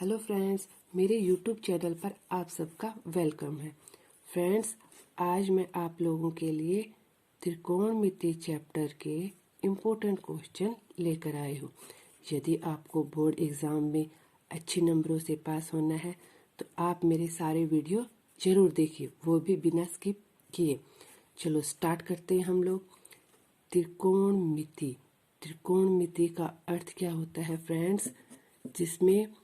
Hello friends, मेरे YouTube channel पर आप सबका वेलकम है। फ्रेंड्स, आज मैं आप लोगों के लिए त्रिकोणमिति चैप्टर के इम्पोर्टेंट क्वेश्चन लेकर आई हूँ। यदि आपको बोर्ड एग्ज़ाम में अच्छे नंबरों से पास होना है तो आप मेरे सारे वीडियो ज़रूर देखिए, वो भी बिना स्किप किए। चलो स्टार्ट करते हैं हम लोग। त्रिकोणमिति। त्रिकोणमिति का अर्थ क्या होता है फ्रेंड्स? जिसमें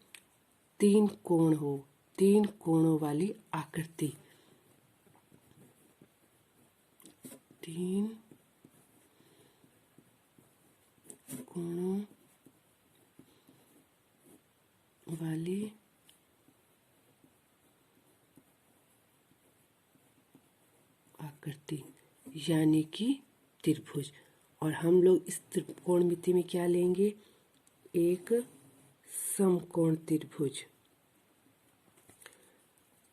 तीन कोण हो, तीन कोणों वाली आकृति। तीन कोणों वाली आकृति यानी कि त्रिभुज। और हम लोग इस त्रिकोणमिति में क्या लेंगे? एक समकोण त्रिभुज।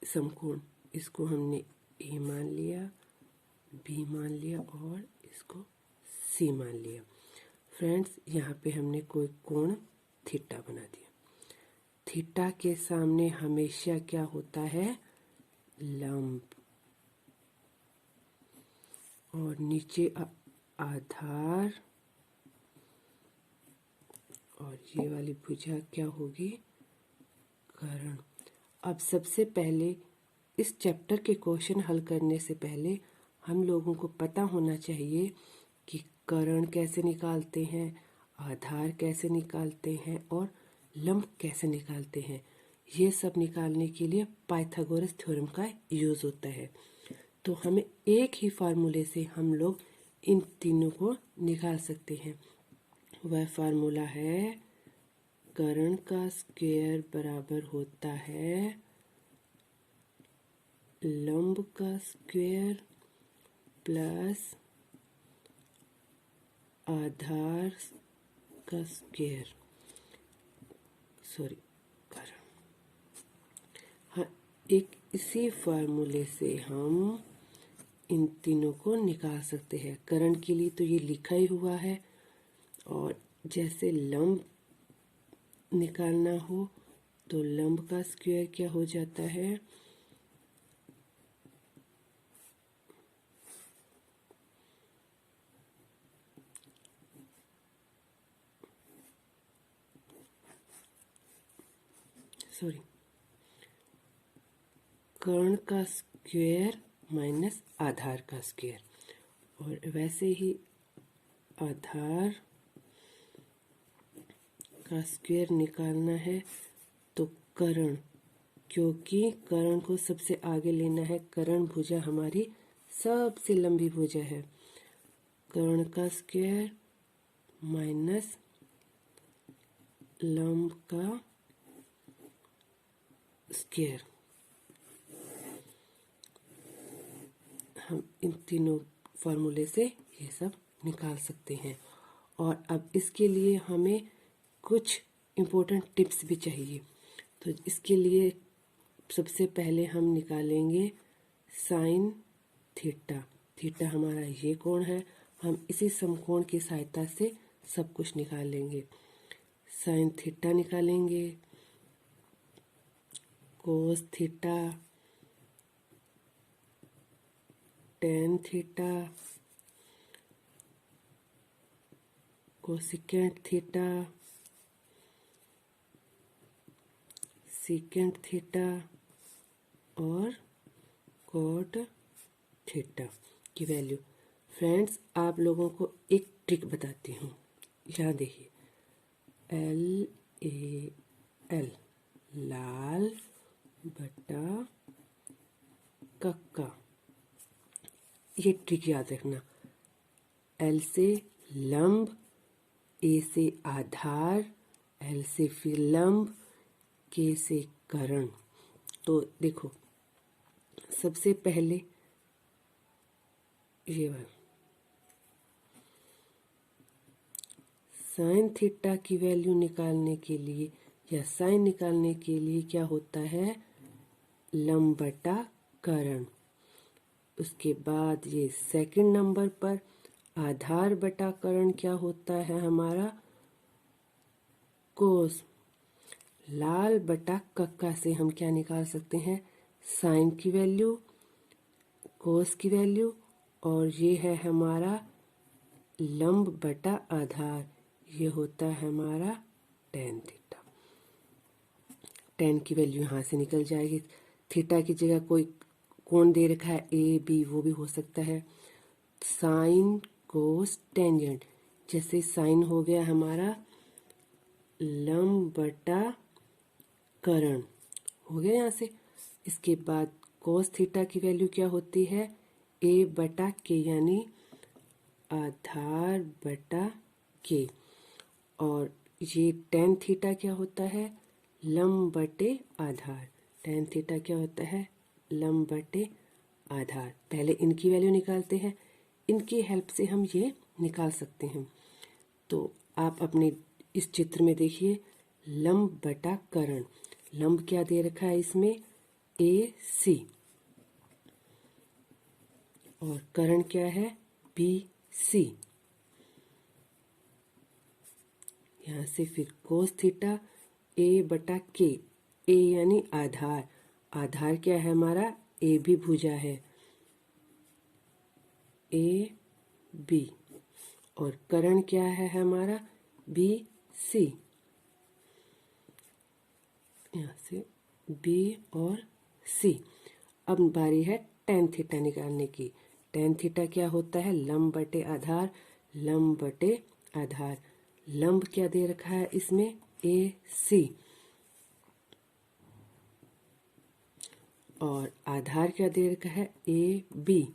समकोण, इसको हमने ए मान लिया, बी मान लिया और इसको सी मान लिया। फ्रेंड्स, यहाँ पे हमने कोई कोण थीटा बना दिया। थीटा के सामने हमेशा क्या होता है? लंब। और नीचे आधार और ये वाली भुजा क्या होगी? कर्ण। अब सबसे पहले इस चैप्टर के क्वेश्चन हल करने से पहले हम लोगों को पता होना चाहिए कि कर्ण कैसे निकालते हैं, आधार कैसे निकालते हैं और लंब कैसे निकालते हैं। ये सब निकालने के लिए पाइथागोरस थ्योरम का यूज़ होता है। तो हमें एक ही फार्मूले से हम लोग इन तीनों को निकाल सकते हैं। वह फार्मूला है कर्ण का स्क्वायर बराबर होता है लंब का स्क्वायर प्लस आधार का स्क्वायर। कर्ण। हाँ, एक इसी फार्मूले से हम इन तीनों को निकाल सकते हैं। कर्ण के लिए तो ये लिखा ही हुआ है, और जैसे लंब निकालना हो तो लंब का स्क्वायर क्या हो जाता है? कर्ण का स्क्वायर माइनस आधार का स्क्वायर। और वैसे ही आधार का स्क्वायर निकालना है तो कर्ण, क्योंकि कर्ण को सबसे आगे लेना है। कर्ण भुजा हमारी सबसे लंबी भुजा है। कर्ण का स्क्वायर माइनस लंब का स्क्वायर। हम इन तीनों फार्मूले से ये सब निकाल सकते हैं। और अब इसके लिए हमें कुछ इम्पोर्टेंट टिप्स भी चाहिए। तो इसके लिए सबसे पहले हम निकालेंगे साइन थीटा। थीटा हमारा ये कोण है। हम इसी समकोण की सहायता से सब कुछ निकालेंगे। साइन थीटा निकालेंगे, cos theta, tan theta, cosecant theta, secant theta और कॉट थीटा की वैल्यू। फ्रेंड्स, आप लोगों को एक ट्रिक बताती हूँ। यहाँ देखिए, LAL, लाल बटा कक्का। ये ट्रिक याद रखना। L से लंब, A से आधार, L से फिर लंब, K से कर्ण। तो देखो, सबसे पहले ये साइन थीटा की वैल्यू निकालने के लिए या साइन निकालने के लिए क्या होता है? लंब बटा कर्ण। उसके बाद ये सेकंड नंबर पर आधार बटा कर्ण क्या होता है हमारा? कोस। लाल बटा कक्का से हम क्या निकाल सकते हैं, साइन की वैल्यू, कोस की वैल्यू, और ये है हमारा लंब बटा आधार, ये होता है हमारा टेन थीटा। टेन की वैल्यू यहाँ से निकल जाएगी, थीटा की जगह कोई कोण दे रखा है ए बी, वो भी हो सकता है। साइन कोस टेंजेंट, जैसे साइन हो गया हमारा लंब बटा कर्ण, हो गया यहाँ से। इसके बाद कोस थीटा की वैल्यू क्या होती है, ए बटा के, यानी आधार बटा के, और ये टेन थीटा क्या होता है, लंब बटे आधार। टेन थीटा क्या होता है, लंब बटे आधार। पहले इनकी वैल्यू निकालते हैं, इनकी हेल्प से हम ये निकाल सकते हैं। तो आप अपने इस चित्र में देखिए, लंब बटा कर्ण, लंब क्या दे रखा है इसमें, ए सी, और कर्ण क्या है, बी सी। यहाँ से फिर कोस थीटा ए बटा के, ए यानी आधार, आधार क्या है हमारा, ए बी भुजा है, ए बी, और कर्ण क्या है हमारा, बी सी। यहाँ से बी और सी। अब बारी है टेन थीटा निकालने की। टेन थीटा क्या होता है, लंब बटे आधार, लंब बटे आधार। लंब क्या दे रखा है इसमें, ए सी, और आधार क्या दे रखा है, ए बी।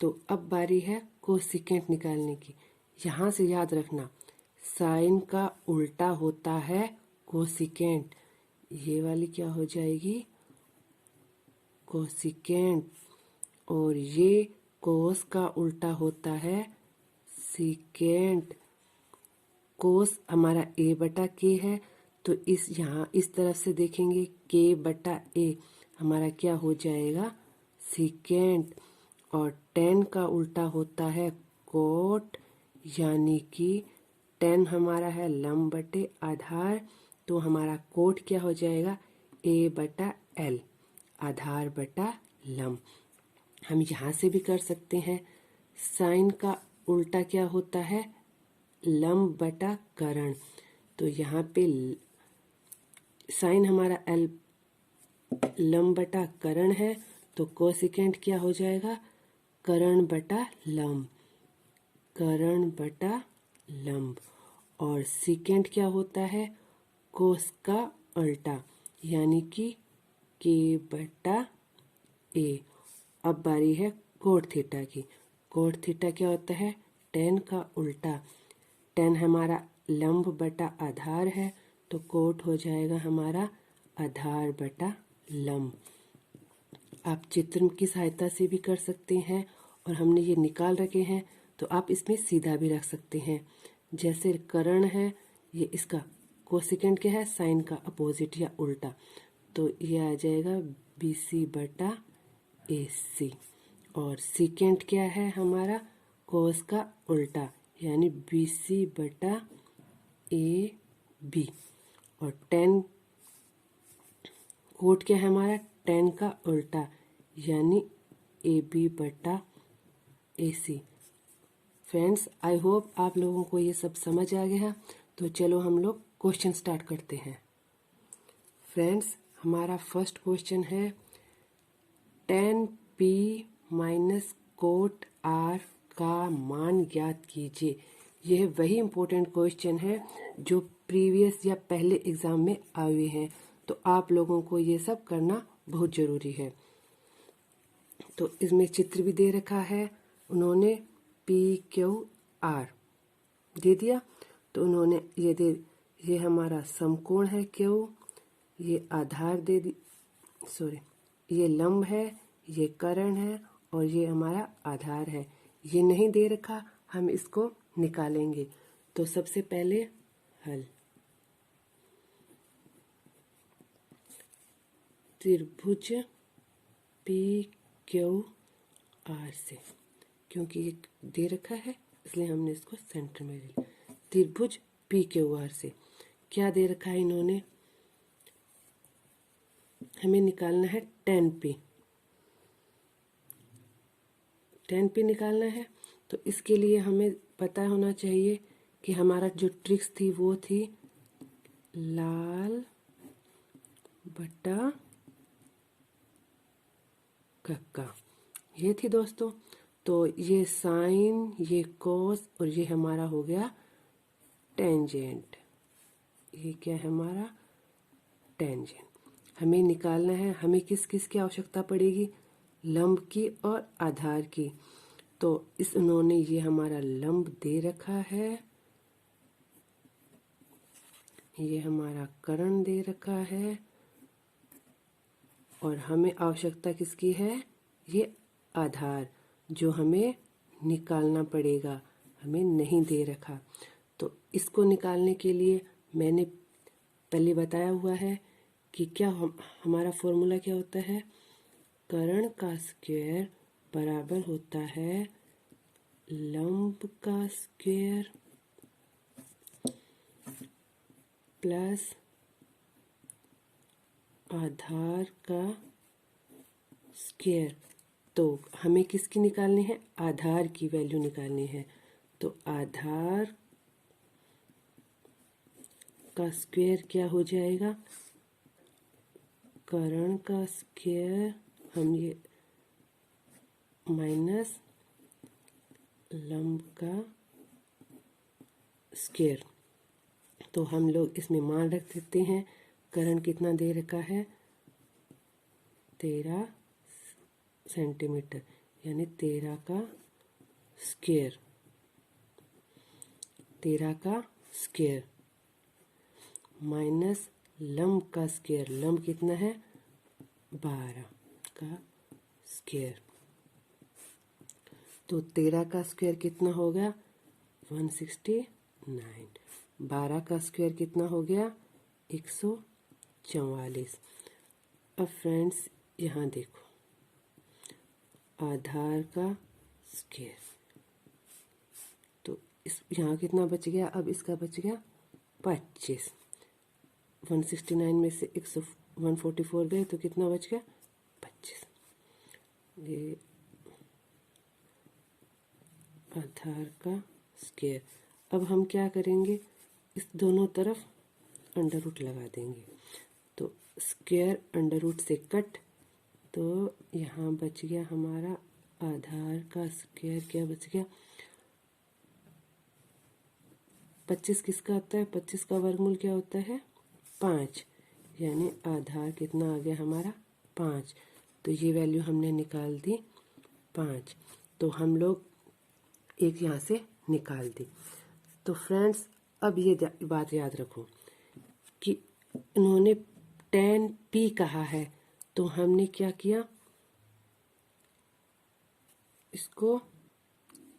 तो अब बारी है कोसिकेंट निकालने की। यहाँ से याद रखना, साइन का उल्टा होता है कोसिकेंट, ये वाली क्या हो जाएगी, कोसिकेंट, और ये कोस का उल्टा होता है सिकेंट। कोस हमारा ए बटा के है, तो इस यहाँ इस तरफ से देखेंगे, के बटा ए हमारा क्या हो जाएगा, सिकेंट, और टेन का उल्टा होता है कोट, यानी कि टेन हमारा है लंब बटे आधार, तो हमारा कोट क्या हो जाएगा, ए बटा एल, आधार बटा लंब। हम यहाँ से भी कर सकते हैं, साइन का उल्टा क्या होता है, लंब बटा कर्ण, तो यहाँ पे साइन हमारा एल लंब बटा कर्ण है, तो कोसिकेंट क्या हो जाएगा, कर्ण बटा लंब, कर्ण बटा लंब, और सिकेंट क्या होता है, कोस का उल्टा, यानी कि के बटा ए। अब बारी है कोट थीटा की। कोट थीटा क्या होता है, टेन का उल्टा, टेन हमारा लंब बटा आधार है, तो कोट हो जाएगा हमारा आधार बटा लंब। आप चित्र की सहायता से भी कर सकते हैं, और हमने ये निकाल रखे हैं, तो आप इसमें सीधा भी रख सकते हैं। जैसे कर्ण है, ये इसका कोसिकेंट क्या है, साइन का अपोजिट या उल्टा, तो ये आ जाएगा बी सी बटा ए सी, और सिकेंट क्या है हमारा, कोस का उल्टा, यानी बी सी बटा ए बी, और टेन कोट क्या है हमारा, टेन का उल्टा, यानी ए बी बटा ए सी। फ्रेंड्स, आई होप आप लोगों को ये सब समझ आ गया। तो चलो हम लोग क्वेश्चन स्टार्ट करते हैं। फ्रेंड्स, हमारा फर्स्ट क्वेश्चन है, ten P minus quote R का मान ज्ञात कीजिए। यह वही इम्पोर्टेंट क्वेश्चन है जो प्रीवियस या पहले एग्जाम में आए हुए हैं, तो आप लोगों को ये सब करना बहुत ज़रूरी है। तो इसमें चित्र भी दे रखा है, उन्होंने पी क्यू आर दे दिया, तो उन्होंने ये हमारा समकोण है क्यू, ये आधार दे दी, सॉरी, ये लंब है, ये कर्ण है, और ये हमारा आधार है। ये नहीं दे रखा, हम इसको निकालेंगे। तो सबसे पहले हल, त्रिभुज पी क्यू आर से, क्योंकि ये दे रखा है इसलिए हमने इसको सेंटर में ले लिया। त्रिभुज पी क्यू आर से क्या दे रखा है इन्होंने, हमें निकालना है tan p। tan p निकालना है तो इसके लिए हमें पता होना चाहिए कि हमारा जो ट्रिक्स थी वो थी लाल बटा कक्का, ये थी दोस्तों। तो ये साइन, ये कोस और ये हमारा हो गया टेंजेंट। ये क्या है हमारा टेंजेंट। हमें निकालना है, हमें किस किस की आवश्यकता पड़ेगी, लंब की और आधार की। तो इस उन्होंने ये हमारा लंब दे रखा है, ये हमारा कर्ण दे रखा है, और हमें आवश्यकता किसकी है, ये आधार जो हमें निकालना पड़ेगा, हमें नहीं दे रखा। तो इसको निकालने के लिए मैंने पहले बताया हुआ है कि क्या हमारा फॉर्मूला क्या होता है, कर्ण का स्क्वायर बराबर होता है लंब का स्क्वायर प्लस आधार का स्क्वायर। तो हमें किसकी निकालनी है, आधार की वैल्यू निकालनी है। तो आधार का स्क्वायर क्या हो जाएगा, कर्ण का स्क्वायर, हम ये माइनस लंब का स्क्वायर। तो हम लोग इसमें मान रख देते हैं, कर्ण कितना दे रखा है 13 सेंटीमीटर, यानी 13 का स्क्वायर, 13 का स्क्वायर माइनस लंब का स्क्वायर, लंब कितना है 12 का स्क्वायर। तो 13 का स्क्वायर कितना हो गया 169, 12 का स्क्वायर कितना हो गया 144। अब फ्रेंड्स यहाँ देखो, आधार का स्क्वायर, तो इस यहाँ कितना बच गया, अब इसका बच गया 25। 169 में से 144 गए तो कितना बच गया 25। ये आधार का स्क्वायर। अब हम क्या करेंगे, इस दोनों तरफ अंडर रूट लगा देंगे। तो स्क्वायर अंडर रूट से कट, तो यहाँ बच गया हमारा आधार का स्क्वायर, क्या बच गया 25 किसका होता है, 25 का वर्गमूल क्या होता है 5, यानी आधार कितना आ गया हमारा 5। तो ये वैल्यू हमने निकाल दी 5। तो हम लोग एक यहाँ से निकाल दी। तो फ्रेंड्स अब ये बात याद रखो कि इन्होंने tan p कहा है, तो हमने क्या किया, इसको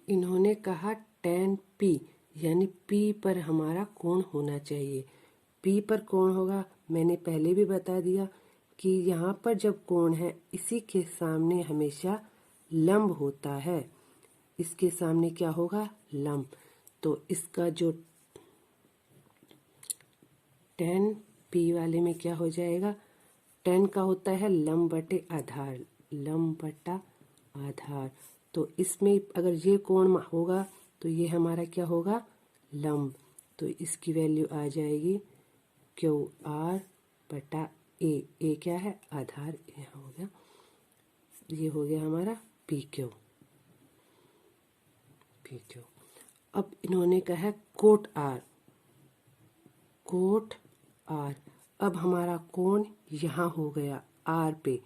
इन्होंने कहा tan p, यानी p पर हमारा कोण होना चाहिए। p पर कोण होगा, मैंने पहले भी बता दिया कि यहाँ पर जब कोण है इसी के सामने हमेशा लंब होता है, इसके सामने क्या होगा लंब। तो इसका जो tan p वाले में क्या हो जाएगा, tan का होता है लंब बटे आधार, लंब बटा आधार। तो इसमें अगर ये कोण होगा तो ये हमारा क्या होगा लंब, तो इसकी वैल्यू आ जाएगी क्यू आर बटा ए क्या है आधार, यहाँ हो गया, ये हो गया हमारा पी क्यू। अब इन्होंने कहा है कोट आर, कोट आर। अब हमारा कोण यहाँ हो गया आर पे।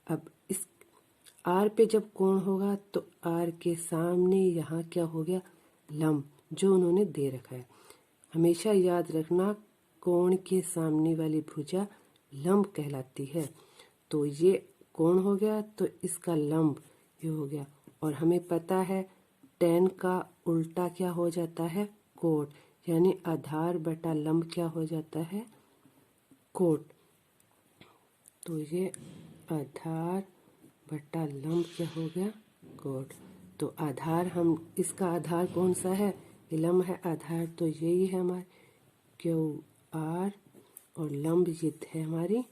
अब इस आर पे जब कोण होगा तो आर के सामने यहाँ क्या हो गया लंब, जो उन्होंने दे रखा है। हमेशा याद रखना कोण के सामने वाली भुजा लंब कहलाती है। तो ये कोण हो गया तो इसका लंब ये हो गया, और हमें पता है tan का उल्टा क्या हो जाता है कोट, यानी आधार बटा लंब क्या हो जाता है कोट। तो ये आधार बटा लंब क्या हो गया कोट। तो आधार हम इसका आधार कौन सा है, लंब है आधार, तो यही है हमारे क्यू आर और लंब ये है हमारी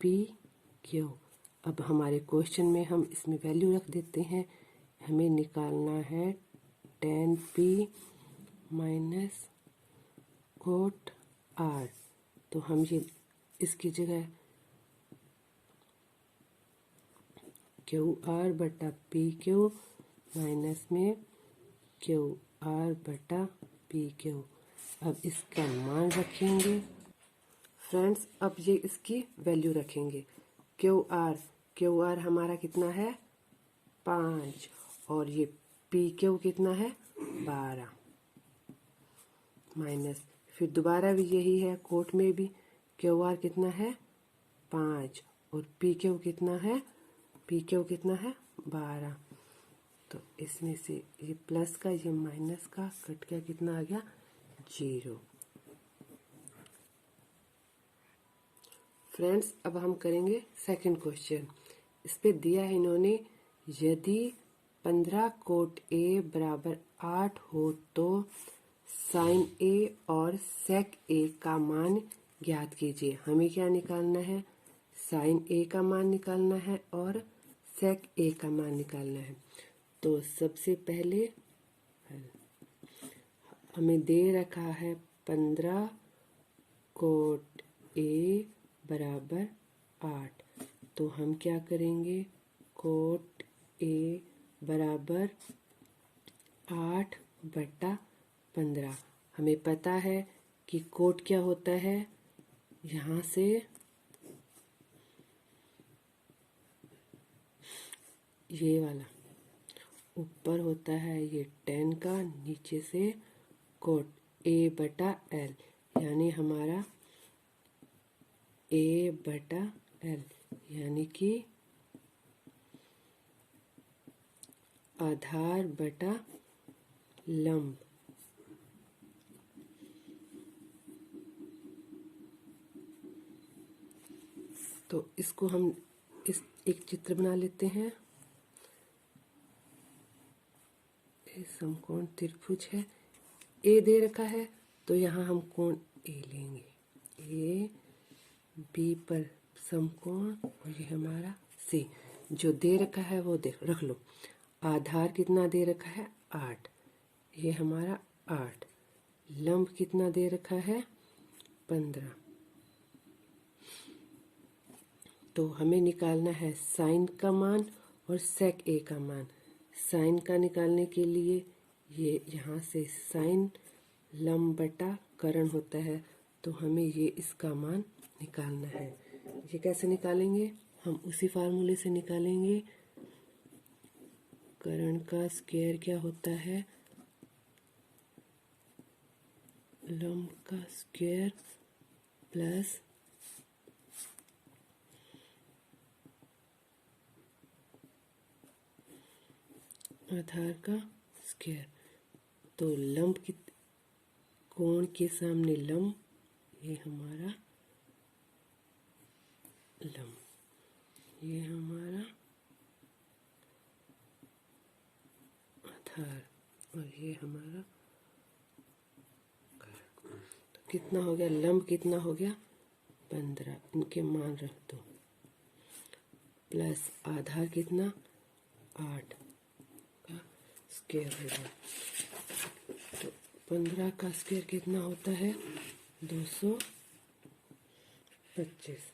पी क्यू। अब हमारे क्वेश्चन में हम इसमें वैल्यू रख देते हैं। हमें निकालना है 10p माइनस कोट आर। तो हम ये इसकी जगह क्यू आर बटा पी क्यू माइनस में क्यू आर बटा पी क्यू। अब इसका मान रखेंगे फ्रेंड्स। अब ये इसकी वैल्यू रखेंगे। क्यू आर हमारा कितना है 5 और ये पी क्यू कितना है 12 माइनस फिर दोबारा भी यही है कोट में भी क्यू आर कितना है 5 और पी क्यू कितना है 12। तो इसमें से ये प्लस का ये माइनस का कट गया, कितना आ गया 0। फ्रेंड्स अब हम करेंगे सेकंड क्वेश्चन। इस पे दिया है इन्होंने, यदि 15 कोट ए बराबर 8 हो तो साइन ए और सेक ए का मान ज्ञात कीजिए। हमें क्या निकालना है, साइन ए का मान निकालना है और सेक ए का मान निकालना है। तो सबसे पहले हमें दे रखा है 15 कोट ए बराबर 8। तो हम क्या करेंगे, कोट ए बराबर 8 बटा 15। हमें पता है कि कोट क्या होता है, यहाँ से ये वाला ऊपर होता है ये 10 का, नीचे से कोट ए बटा एल, यानी हमारा ए बटा एल यानी कि आधार बटा लंब। तो इसको हम इस एक चित्र बना लेते हैं। समकोण त्रिभुज है, ए दे रखा है तो यहाँ हम कोण ए लेंगे, ए बी पर समकोण और ये हमारा सी। जो दे रखा है वो रख लो। आधार कितना दे रखा है 8, ये हमारा 8। लंब कितना दे रखा है 15। तो हमें निकालना है साइन का मान और सेक ए का मान। साइन का निकालने के लिए ये यहाँ से साइन लंब बटा करण होता है, तो हमें ये इसका मान निकालना है। ये कैसे निकालेंगे, हम उसी फार्मूले से निकालेंगे। करण का स्क्वायर क्या होता है, लंब का स्क्वायर प्लस आधार का स्क्वायर। तो लंब की कोण के सामने लंब, ये हमारा लंब, ये हमारा आधार और ये हमारा करण। तो कितना हो गया, लंब कितना हो गया 15, इनके मान रख दो, प्लस आधार कितना 8 का स्क्वायर होगा। तो 15 का स्क्वायर कितना होता है 225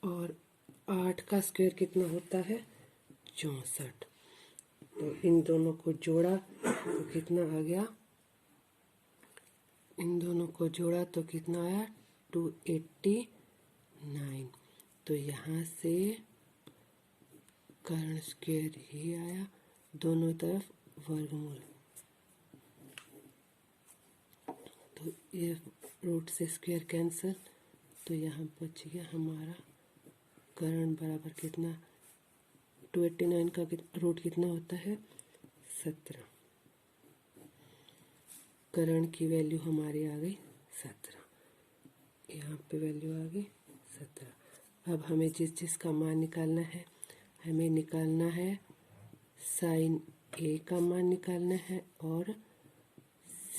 और 8 का स्क्वायर कितना होता है 64। तो इन दोनों को जोड़ा तो कितना आ गया, इन दोनों को जोड़ा तो कितना आया 289। तो यहाँ से कर्ण स्क्वायर ही आया, दोनों तरफ वर्गमूल। तो ये रूट से स्क्वायर कैंसिल, तो यहाँ बच गया हमारा कर्ण बराबर कितना 289 का रूट कितना होता है 17। कर्ण की वैल्यू हमारी आ गई 17, यहाँ पे वैल्यू आ गई 17। अब हमें जिस जिसका मान निकालना है, हमें निकालना है साइन ए का मान निकालना है और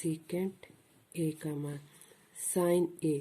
सेकेंड ए का मान। साइन ए